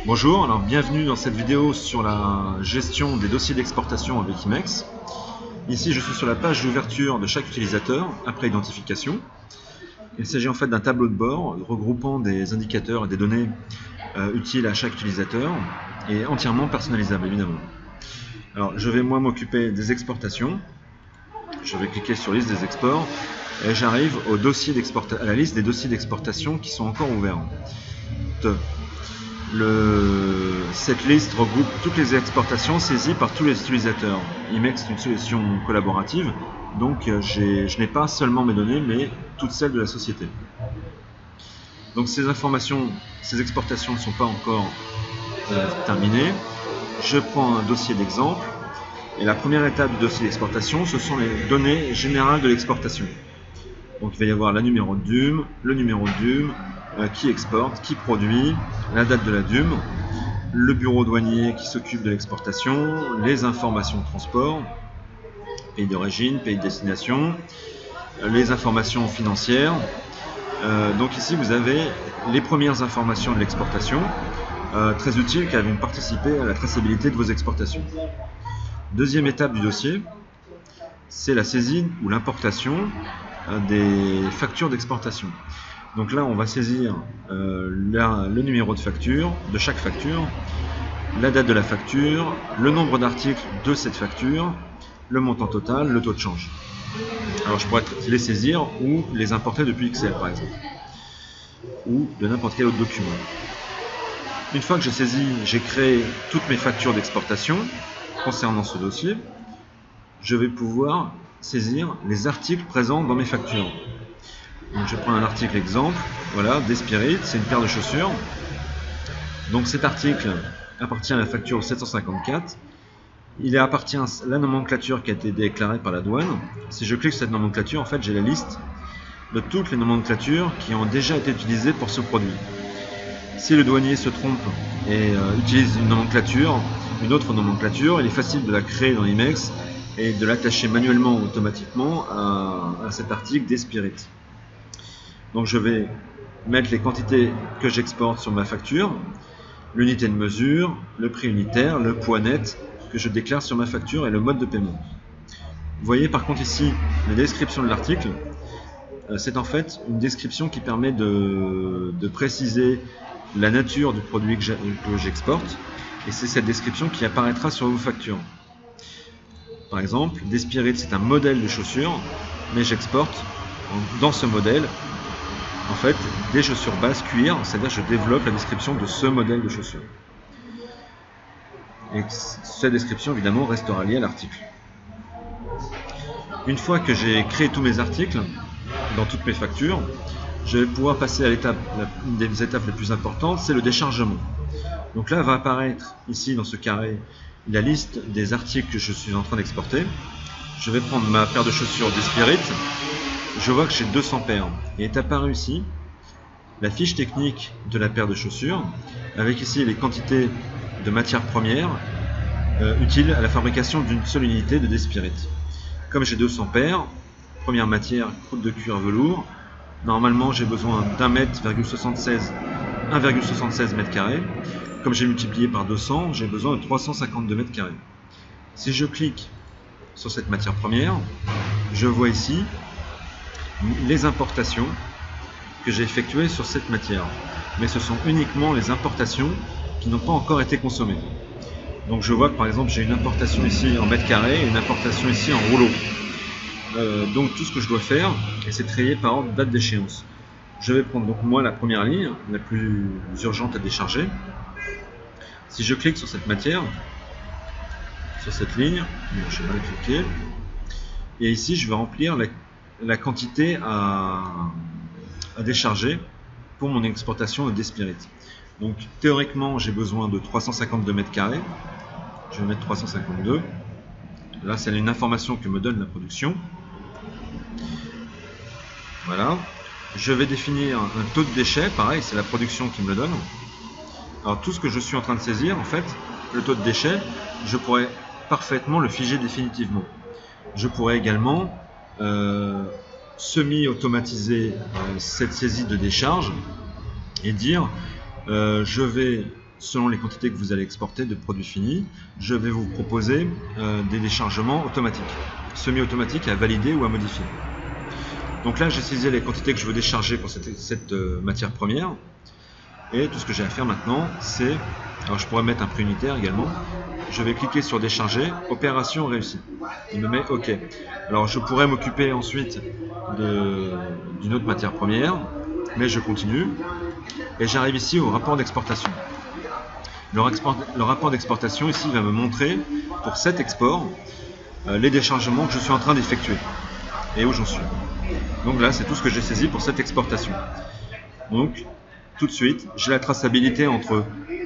Bonjour, alors bienvenue dans cette vidéo sur la gestion des dossiers d'exportation avec Emacs. Ici je suis sur la page d'ouverture de chaque utilisateur après identification. Il s'agit en fait d'un tableau de bord regroupant des indicateurs et des données utiles à chaque utilisateur et entièrement personnalisable évidemment. Alors je vais moi m'occuper des exportations. Je vais cliquer sur liste des exports et j'arrive au dossier à la liste des dossiers d'exportation qui sont encore ouverts. Cette liste regroupe toutes les exportations saisies par tous les utilisateurs. Emacs est une solution collaborative, donc je n'ai pas seulement mes données, mais toutes celles de la société. Donc ces exportations ne sont pas encore terminées. Je prends un dossier d'exemple, et la première étape du dossier d'exportation, ce sont les données générales de l'exportation. Donc il va y avoir la numéro de DUM, le numéro de DUM, qui exporte, qui produit, la date de la DUM, le bureau douanier qui s'occupe de l'exportation, les informations de transport, pays d'origine, pays de destination, les informations financières. Donc ici vous avez les premières informations de l'exportation, très utiles car elles vont participer à la traçabilité de vos exportations. Deuxième étape du dossier, c'est la saisie ou l'importation des factures d'exportation. Donc là, on va saisir le numéro de facture, de chaque facture, la date de la facture, le nombre d'articles de cette facture, le montant total, le taux de change. Alors je pourrais les saisir ou les importer depuis Excel par exemple, ou de n'importe quel autre document. Une fois que j'ai saisi, j'ai créé toutes mes factures d'exportation concernant ce dossier, je vais pouvoir saisir les articles présents dans mes factures. Donc je prends un article exemple, voilà, Despirit, c'est une paire de chaussures. Donc cet article appartient à la facture 754. Il appartient à la nomenclature qui a été déclarée par la douane. Si je clique sur cette nomenclature, en fait j'ai la liste de toutes les nomenclatures qui ont déjà été utilisées pour ce produit. Si le douanier se trompe et utilise une autre nomenclature, il est facile de la créer dans Emacs et de l'attacher manuellement ou automatiquement à cet article Despirit. Donc je vais mettre les quantités que j'exporte sur ma facture, l'unité de mesure, le prix unitaire, le poids net que je déclare sur ma facture et le mode de paiement. Vous voyez par contre ici la description de l'article. C'est en fait une description qui permet de préciser la nature du produit que j'exporte, et c'est cette description qui apparaîtra sur vos factures. Par exemple, Despirit c'est un modèle de chaussures, mais j'exporte dans ce modèle en fait des chaussures base cuir, c'est-à-dire je développe la description de ce modèle de chaussures. Et cette description évidemment restera liée à l'article. Une fois que j'ai créé tous mes articles dans toutes mes factures, je vais pouvoir passer à une des étapes les plus importantes, c'est le déchargement. Donc là va apparaître ici dans ce carré la liste des articles que je suis en train d'exporter. Je vais prendre ma paire de chaussures Despirit. Je vois que j'ai 200 paires et est apparu ici la fiche technique de la paire de chaussures avec ici les quantités de matières premières utiles à la fabrication d'une seule unité de Despirit. Comme j'ai 200 paires, première matière, croûte de cuir velours, normalement j'ai besoin d'1,76 mètres carrés. Comme j'ai multiplié par 200, j'ai besoin de 352 mètres carrés. Si je clique sur cette matière première, je vois ici les importations que j'ai effectuées sur cette matière. Mais ce sont uniquement les importations qui n'ont pas encore été consommées. Donc je vois que par exemple j'ai une importation ici en mètres carrés et une importation ici en rouleau. Donc tout ce que je dois faire, et c'est trier par ordre date d'échéance. Je vais prendre donc moi la première ligne, la plus urgente à décharger. Si je clique sur cette matière, sur cette ligne, je vais mal cliquer, et ici je vais remplir la quantité à décharger pour mon exportation de Despirit. Donc théoriquement j'ai besoin de 352 mètres carrés, je vais mettre 352, là c'est une information que me donne la production. Voilà, je vais définir un taux de déchet, pareil c'est la production qui me le donne. Alors tout ce que je suis en train de saisir, en fait, le taux de déchet, je pourrais parfaitement le figer définitivement. Je pourrais également semi-automatiser cette saisie de décharge et dire je vais selon les quantités que vous allez exporter de produits finis, je vais vous proposer des déchargements automatiques, semi-automatiques à valider ou à modifier. Donc là, j'ai saisi les quantités que je veux décharger pour cette matière première. Et tout ce que j'ai à faire maintenant, c'est... Alors je pourrais mettre un prix unitaire également. Je vais cliquer sur décharger, opération réussie. Il me met OK. Alors je pourrais m'occuper ensuite d'une autre matière première, mais je continue. Et j'arrive ici au rapport d'exportation. Le rapport d'exportation ici va me montrer pour cet export les déchargements que je suis en train d'effectuer et où j'en suis. Donc là, c'est tout ce que j'ai saisi pour cette exportation. Donc, tout de suite, j'ai la traçabilité entre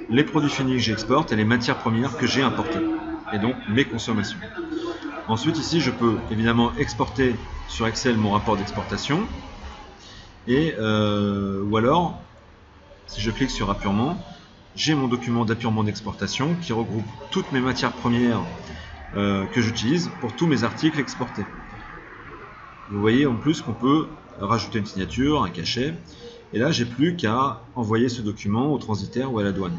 les produits finis que j'exporte et les matières premières que j'ai importées, et donc mes consommations. Ensuite, ici, je peux évidemment exporter sur Excel mon rapport d'exportation, et ou alors, si je clique sur Appurement, j'ai mon document d'appurement d'exportation qui regroupe toutes mes matières premières que j'utilise pour tous mes articles exportés. Vous voyez en plus qu'on peut rajouter une signature, un cachet, et là j'ai plus qu'à envoyer ce document au transitaire ou à la douane.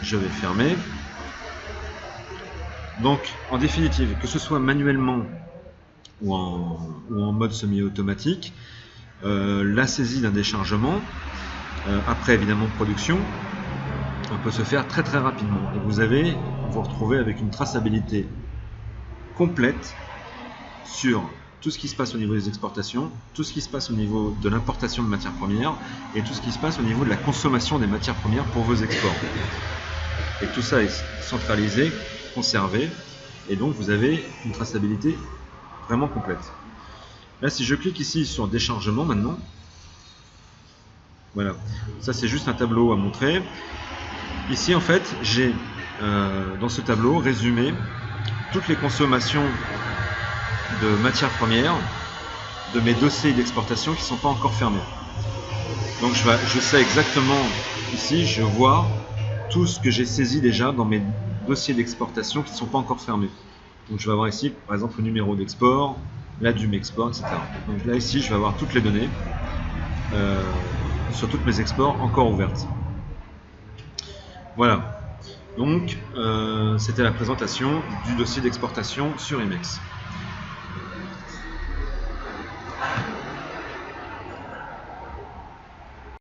Je vais fermer. Donc en définitive, que ce soit manuellement ou en mode semi-automatique, la saisie d'un déchargement, après évidemment production, on peut se faire très très rapidement. Et vous retrouvez avec une traçabilité complète sur tout ce qui se passe au niveau des exportations, tout ce qui se passe au niveau de l'importation de matières premières et tout ce qui se passe au niveau de la consommation des matières premières pour vos exports. Et tout ça est centralisé, conservé, et donc vous avez une traçabilité vraiment complète. Là, si je clique ici sur déchargement maintenant, voilà, ça c'est juste un tableau à montrer. Ici en fait, j'ai dans ce tableau résumé toutes les consommations de matières premières de mes dossiers d'exportation qui ne sont pas encore fermés. Donc je sais exactement, ici je vois tout ce que j'ai saisi déjà dans mes dossiers d'exportation qui ne sont pas encore fermés. Donc je vais avoir ici par exemple le numéro d'export, la dûme export, etc. Donc là ici je vais avoir toutes les données sur toutes mes exports encore ouvertes. Voilà. Donc c'était la présentation du dossier d'exportation sur Imex.